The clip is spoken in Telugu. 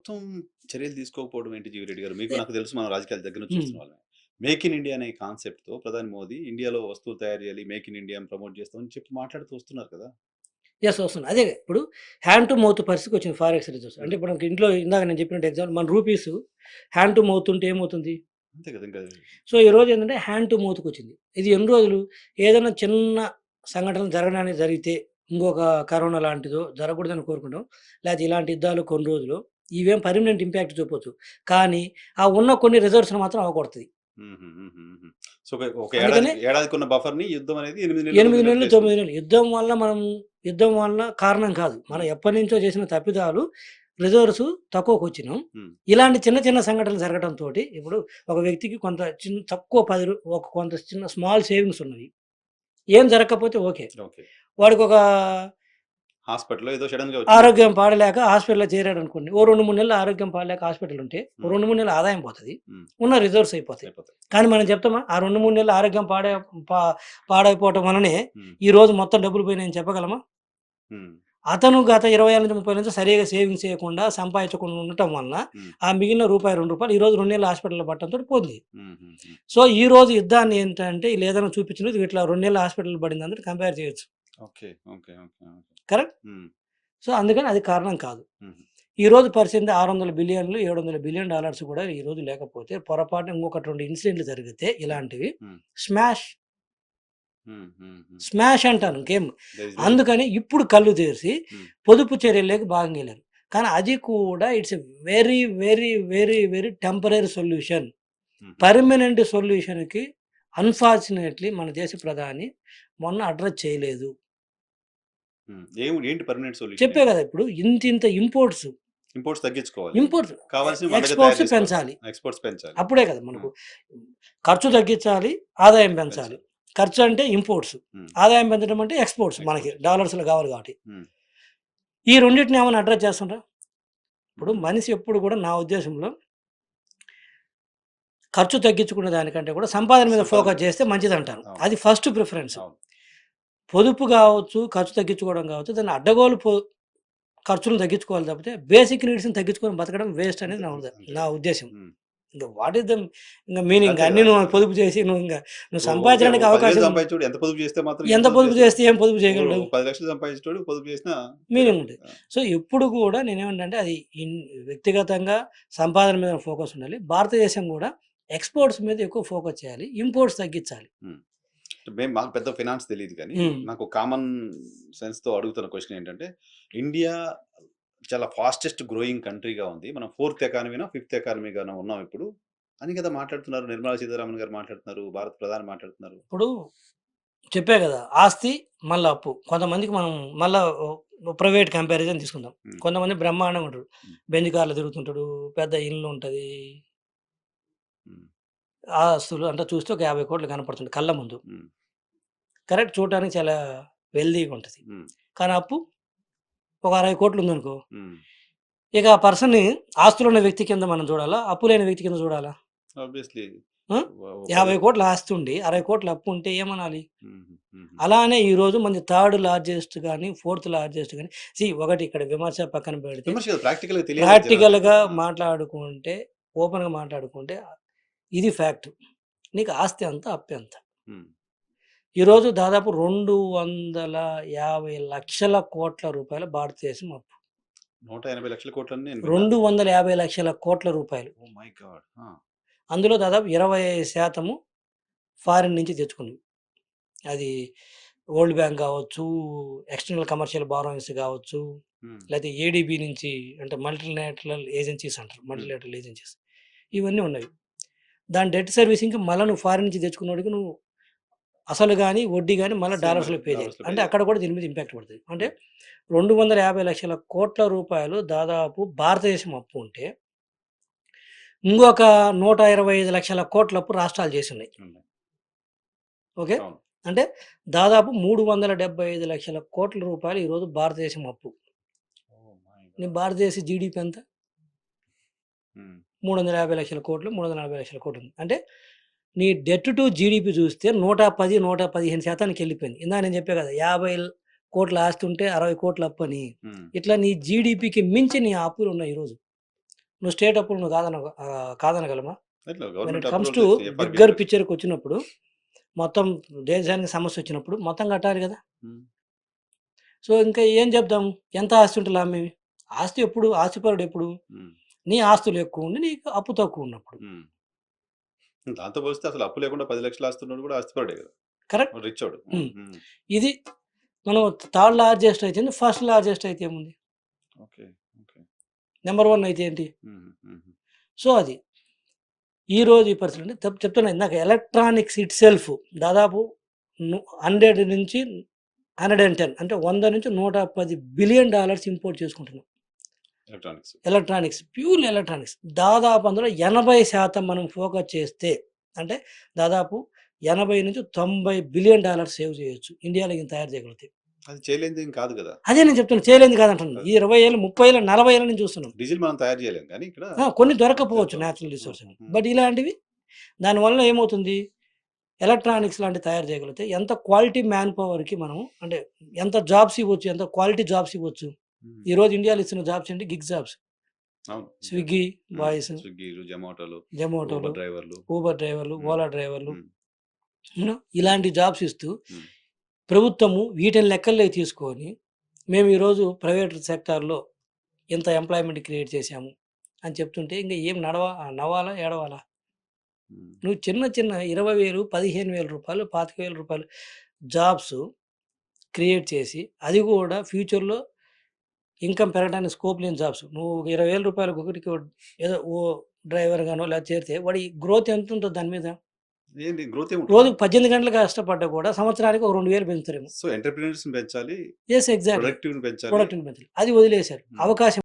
ప్రభుత్వం చర్యలు తీసుకోకపోవడం ఏంటి జీవిరెడ్డి గారు? మీకు ఎ నాకు తెలుసు మనం రాజకీయాల దగ్గర నుంచి హ్మ్. చూస్తున్న వాళ్ళమే. మేక్ ఇన్ ఇండియా అనే కాన్సెప్ట్‌తో ప్రధాని మోదీ ఇండియాలో వస్తువులు తయారు చేయాలి, మేక్ ఇన్ ఇండియా అని ప్రమోట్ చేస్తామని చెప్పి మాట్లాడుతూ వస్తున్నారు కదా! వస్తుంది. అదే ఇప్పుడు హ్యాండ్ టు మౌత్ పరిస్థితికొచ్చింది ఫారెక్స్ రిజర్వ్స్. అంటే హ్మ్. ఇప్పుడు మనకి ఇంట్లో ఇందాక నేను చెప్పినట్టు ఎగ్జాంపుల్ మన రూపీస్ హ్యాండ్ టు మౌత్ ఉంటే ఏమవుతుంది? అంతే కదా! ఇంకా సో, ఈరోజు ఏంటంటే హ్యాండ్ టు మౌత్‌కొచ్చింది. ఇది ఎన్ని రోజులు ఏదైనా చిన్న సంఘటన జరగడానికి జరిగితే ఇంకొక కరోనా లాంటిదో జరగకూడదని కోరుకుంటాం. లేకపోతే ఇలాంటి యుద్ధాలు కొన్ని రోజులు ఇవేం పర్మనెంట్ ఇంపాక్ట్ చూపొచ్చు. కానీ ఆ ఉన్న కొన్ని రిజర్వ్స్‌ని మాత్రం అవకొడతది. సో, ఒక అందుకనే ఏడాదికున్న బఫర్‌ని యుద్ధం అనేది 8 నెలలు, 8 9 నెలలకు నెలలు, 9 చేస్తుంది. నెలలు. యుద్ధం వల్ల కారణం కాదు. మనం హ్మ్. ఎప్పటినుంచో చేసిన తప్పిదాలు రిజర్వ్స్ తక్కువకొచ్చినాం. హ్మ్. ఇలాంటి చిన్న చిన్న సంఘటనలు జరగడంతోటి ఇప్పుడు ఒక వ్యక్తికి కొంత తక్కువ 10 ఒక కొంత చిన్న స్మాల్ సేవింగ్స్ ఉన్నవి. ఏం జరగకపోతే ఓకే. ఓకే. వాడికొక హాస్పిటల్‌లో ఏదో సడెన్‌గా వచ్చిందనుకోండి. ఆరోగ్యం పాడలేక హాస్పిటల్‌లో చేరాడనుకోండి. ఓ 2, 3 నెలలు ఆరోగ్యం పాడలేక హాస్పిటల్ ఉంటే, ఓ హ్మ్. 2, 3 నెలలు ఆదాయం పోతది. హ్మ్. ఉన్న రిజర్వ్స్ అయిపోతాయి. అయిపోతాయి. కానీ మనం చెప్తామా? ఆ 2, 3 నెలలు ఆరోగ్యం పా పాడైపోవటం వల్లనే హ్మ్. ఈరోజు మొత్తం డబ్బులు పోయినాయని చెప్పగలమా? హ్మ్. అతను గత 20 ఏళ్ల నుంచి 30 నుంచి సరిగ్గా సేవింగ్స్ చేయకుండా, సంపాదించకుండా ఉండటం వలన, హ్మ్. ఆ మిగిలిన రూపాయి, రూ. 2 ఈరోజు 2 నెలలు హాస్పిటల్‌లో పడటంతోటి పోయింది. హుహుహు. సో, ఈరోజు యుద్ధాన్ని ఏంటంటే ఈళ్ళేదైనా చూపించినది ఇట్లా 2 నెలలు హాస్పిటల్‌లో పడిందని కంపేర్ చేయొచ్చు. Okay. Okay. Okay. Okay. Correct? హ్మ్. సో, అందుకని అది కారణం కాదు. హుహు. ఈరోజు పరిస్థితి 600 బిలియన్లు, 700 బిలియన్ డాలర్స్ కూడా ఈరోజు లేకపోతే పొరపాటున ఇంకొకటి 2 ఇన్సిడెంట్‌లు జరిగితే హ్మ్. ఇలాంటివి హ్మ్. స్మాష్, హ్మ్. హ్మ్. హ్మ్. స్మాష్ అంటాను ఇంకేం. దేర్ ఈస్ వెరీ అందుకని ఇప్పుడు కళ్ళు తెరిసి హ్మ్. పొదుపు చర్యల్లోకి భాగంగెళ్లారు. కానీ అది కూడా it's a very, very, very, very temporary solution. హుహు. పర్మనెంట్ సొల్యూషన్‌కి అన్‌ఫార్చునేట్‌లీ మన దేశ ప్రధాని మొన్న అడ్రెస్ చేయలేదు. హ్మ్. ఏంటి పర్మనెంట్ సొల్యూషన్ చెప్పా ఏంటి? గదా! ఇప్పుడు ఇంతింత ఇంపోర్ట్స్, ఇంపోర్ట్స్ తగ్గించుకోవాలి. ఇంపోర్ట్స్ కావాల్సినవి మన దగ్గర తయారు ఎక్స్‌పోర్ట్స్ చేసుకోవాలి. పెంచాలి. ఎక్స్‌పోర్ట్స్ పెంచాలి. అప్పుడే కదా ఆ! మనకు ఖర్చు తగ్గించాలి, ఆదాయం పెంచాలి. పెంచాలి. ఖర్చు అంటే ఇంపోర్ట్స్, హ్మ్. ఆదాయం పెంచడం అంటే ఎక్స్‌పోర్ట్స్ మనకి ఎక్స్‌పోర్ట్స్. డాలర్స్‌లో కావాలి కాబట్టి. హ్మ్. ఈ రెండిటిని ఏమన్నా అడ్రెస్ చేస్తుండ్రా? ఇప్పుడు హ్మ్. మనిషి ఎప్పుడు కూడా నా ఉద్దేశంలో ఖర్చు తగ్గించుకునే దానికంటే కూడా సంపాదన మీద సంపాదన ఫోకస్ చేస్తే ఫోకస్ చేయాలి. మంచిదంటాను. అవును. అది ఫస్ట్ ప్రిఫరెన్స్. అవును. పొదుపు కావచ్చు, ఖర్చు తగ్గించుకోవడం కావచ్చు, దాన్ని అడ్డగోలు ఖర్చులను తగ్గించుకోవాలి తప్పితే బేసిక్ నీడ్స్‌ని తగ్గించుకొని బతకడం వేస్ట్ అనేది అంతే. అంతే. అంతే నా కదా! ఉద్దేశం. హ్మ్. ఇంక వాట్ ఈస్ ద మీనింగ్ అంతే కదా! అన్నీ నువ్వు అంతే కదా! పొదుపు చేసి నువ్వు ఓకే. ఓ సంపాదించడానికి 10,000 అవకాశం సంపాదించేవాడు ఎంత పొదుపు చేస్తే మాత్రం ఏం ఎంత పొదుపు పొదుపు చేస్తాడు? చేస్తే ఏం పొదుపు ఓ చేయగలడు? 10,00,000 సంపాదించేటోడు పొదుపు చేసినా వేరే మీనింగ్ ఉంటది. ఉంటది. ఆ! సో, ఎప్పుడు కూడా నేనేమంటానంటే అది వ్యక్తిగతంగా సంపాదన మీద ఫోకస్ ఉండాలి. భారతదేశం గూడా ఎక్స్‌పోర్ట్స్ మీద ఎక్కువ ఫోకస్ చేయాలి. ఇంపోర్ట్స్ తగ్గించాలి. హ్మ్. మాకు పెద్ద ఫైనాన్స్ తెలీదు కానీ, హ్మ్. నాకు కామన్ సెన్స్‌తో అడుగుతున్న క్వెషన్ ఏంటంటే, ఇండియా చాలా ఫాస్టెస్ట్ గ్రోయింగ్ కంట్రీగా ఉంది. మనం ఫోర్త్ ఎకానమీనో, ఫిఫ్త్ ఎకానమీగానో ఉన్నాం ఇప్పుడు. అని కదా మాట్లాడుతున్నారు. నిర్మలా సీతారామన్ గారు మాట్లాడుతున్నారు. భారత ప్రధాని మాట్లాడుతున్నారు. ఇప్పుడు చెప్పా గదా! ఆస్తి మళ్ళా అప్పు. కొంతమందికి మనం మళ్ళా ప్రైవేట్ కంపారిజన్ తీసుకుందాం. హ్మ్. కొంతమంది బ్రహ్మాండంగా ఉంటారు. హ్మ్. బెంజ్ కార్‌లో తిరుగుతుంటాడు. పెద్ద ఇల్లు ఉంటది. హ్మ్. ఆస్తులు అంతా చూస్తే ఒక 50,00,00,000 కనపడుతుంది కళ్ళ ముందు. హ్మ్. కరెక్ట్ చూడటానికి చాలా వెల్తీగా ఉంటది. హ్మ్. కానీ అప్పు ఒక 60,00,00,000 ఉందనుకో, హ్మ్. ఇక ఆ పర్సన్‌ని ఆస్తులున్న వ్యక్తి కింద మనం చూడాలా? అప్పు లేని వ్యక్తి కింద చూడాలా? ఆబ్వియస్‌లీ ఆ! ఓ 50,00,00,000 ఆస్తి ఉండి 60,00,00,000 అప్పు ఉంటే ఏమనాలి? హుహు. హుహు. అలానే ఈరోజు మనది థర్డ్ లార్జెస్ట్ గాని, ఫోర్త్ లార్జెస్ట్ గాని ఒకటి ఇక్కడ విమర్శ పక్కన పెడితే విమర్శ కాదు. ప్రాక్టికల్‌గా తెలియాలి కదా జనాలకి. ప్రాక్టికల్‌గా ఆ! మాట్లాడుకుంటే, ఓపెన్‌గా మాట్లాడుకుంటే ఇది ఫ్యాక్ట్. నీకు ఆస్తి ఎంత? అప్పెంత? హ్మ్. ఈరోజు దాదాపు 250,00,000 రూపాయల భారతదేశం అప్పు. 180,00,000 కోట్లని నేను విన్నాను. 250,00,000 రూపాయలు. Oh my God! ఆ! అందులో దాదాపు 25% ఫారిన్ నుంచి తెచ్చుకున్నవి. అది వరల్డ్ బ్యాంక్ గావచ్చు, ఎక్స్టర్నల్ కమర్షియల్ బారోయింగ్స్ గావచ్చు, హ్మ్. లేతే ఏడీబీ నుంచి అంటే మల్టీనేషనల్ ఏజెన్సీస్ అంటారు. హ్మ్. Multilateral agencies. ఇవన్నీ ఉన్నవి. దాని డెట్ సర్వీసింగ్‌కి మళ్ళా నువ్వు ఫారిన్ నుంచి తెచ్చుకున్నోడికి నువ్వు అసలు గాని, వడ్డీ గాని మళ్ళా సేమ్ డాలర్స్‌లో పే చేయాలి. డాలర్స్‌లో పే అంటే చేయాలి. అక్కడ కూడా దీని మీద ఇంపాక్ట్ పడతది. అంటే హ్మ్. 250,00,000 దాదాపు భారతదేశం అప్పు ఉంటే, ఇంకొక 125,00,000 అప్పు రాష్ట్రాలు చేసున్నాయి. ఉన్నాయి. ఓకే. అవును. అంటే దాదాపు 375,00,000 రూపాయలు ఈరోజు భారతదేశం అప్పు. Oh my knee God! భారతదేశ జీడీపీ ఎంత? హ్మ్. 350,00,000,00,000, 340,00,000,00,000 ఉంది. అంటే నీ డెట్ టు జీడీపీ చూస్తే 110, 115% ఎళ్ళిపోయింది. ఇందాక నేను చెప్పా కదా! 50,00,00,000 ఆస్తి ఉంటే 60,00,00,000 అప్పని. హ్మ్. ఇట్లా నీ జీడీపీకి మించి నీ అప్పులున్నాయి ఈరోజు. నువ్వు స్టేట్ అప్పులు నువ్వు కాదనగలమా? ఎట్లా when government it comes approval to చేస్తే ఎఫ్ఆర్బిఎం బిగ్గర్ చేస్తే. పిక్చర్‌కి వచ్చినప్పుడు, మొత్తం దేశానికి సమస్య వచ్చినప్పుడు మొత్తం కట్టాలి కదా! ఉమ్, సో, ఇంకా ఏం చెప్దాం? ఎంత ఆస్తి ఉంటే లాభమేమి? ఆస్తిపరుడు ఎప్పుడు? ఉమ్, నీ ఆస్తులు ఎక్కువ ఉండి, నీకు అప్పు తక్కువ ఉన్నప్పుడు. ఉమ్. దాంతో పోలిస్తే అసలు అప్పు లేకుండా 10 లక్షలు ఆస్తున్నాడు కూడా ఆస్తిపరుడే కదా, కరెక్ట్? రిచోడు. హ్మ్. ఇది మనం థర్డ్ లార్జెస్ట్ అయితే ఏంది? ఫస్ట్ లార్జెస్ట్ అయితే ఏముంది? Okay, okay. నంబర్ 1 అయితే ఏంటి? ఉమ్, ఉమ్, సో, అది. ఈరోజు ఈ పరిస్థితి అంటే చెప్తున్నా ఇందాక ఎలక్ట్రానిక్స్ ఇట్‌సెల్ఫ్ దాదాపు 100 నుంచి 110 అంటే 100 నుంచి 110 బిలియన్ డాలర్స్ ఇంపోర్ట్ చేసుకుంటున్నాం. ఎలక్ట్రానిక్స్. Electronics, pure electronics. దాదాపు అందులో 80% మనం ఫోకస్ చేస్తే అంటే దాదాపు 80-90 బిలియన్ డాలర్స్ సేవ్ చేయొచ్చు. ఇండియాలో ఇది తయారు చేయగలిగితే. అది చేయలేనిది ఏం కాదు కదా. అదే నేను చెప్తున్నా చేయలేనిది కాదంటున్నాను. ఈ 20 ఏళ్ళు, 30 ఏళ్ళు, 40 ఏళ్ళ నుంచి చూస్తున్నాం. డీజిల్ మనం తయారు చేయలేం కానీ ఇక్కడ కొన్ని దొరకకపోవచ్చు చేస్తాం. న్యాచురల్ రిసోర్స్ అని. ఉమ్, బట్ ఇలాంటివి దానివల్ల ఏమవుతుంది? ఎలక్ట్రానిక్స్ లాంటివి తయారు చేయగలిగితే ఎంత క్వాలిటీ మ్యాన్ పవర్‌కి మనం అంటే ఎంత జాబ్స్ ఇవ్వచ్చు, ఎంత క్వాలిటీ జాబ్స్ ఇవ్వచ్చు. ఉమ్. ఈరోజు ఇండియాలో ఇస్తున్న జాబ్స్ ఏంటి? Gig jobs. అవును. స్విగ్గీ బాయ్స్, స్విగ్గీలు, జొమాటోలు, జొమాటోలు, ఊబర్ డ్రైవర్లు. ఊబర్ డ్రైవర్లు, ఉమ్, ఓలా డ్రైవర్లు, ఉమ్, ఇలాంటి జాబ్స్ ఇస్తూ ఉమ్, ప్రభుత్వము వీటిని లెక్కల్లోకి తీసుకొని మేము ఈరోజు ప్రైవేట్ సెక్టార్‌లో ఇంత ఎంప్లాయ్‌మెంట్ క్రియేట్ చేశాము అని చెప్తుంటే ఇంక ఏం నవ్వాలా? ఏడవాలా? ఉమ్. నువ్వు చిన్న 20,000, 15,000 రూపాయలు, 25,000 జాబ్స్ క్రియేట్ చేసి అది కూడా ఫ్యూచర్‌లో ఇన్‌కమ్ పెరగడానికి స్కోప్ లేని జాబ్స్. నువ్వు రూ. 20,000 ఒకటికి ఏదో డ్రైవర్‌గానో లేదా చేరితే వాడి గ్రోత్ ఎంత ఉంటది దాని మీద? ఏంటి గ్రోత్ ఏముంటుంది? రోజుకి 18 గంటలు కష్టపడ్డా కూడా సంవత్సరానికి ఒక 2,000 పెంచుతారేమో. సో ఎంటర్‌ప్రెన్యూర్స్‌ని పెంచాలి, యెస్, ఎగ్జాక్ట్‌లీ. ప్రొడక్టివిటీని పెంచాలి. ప్రొడక్టివిటీ పెంచాలి. అది వదిలేశారు. ఉమ్. అవకాశం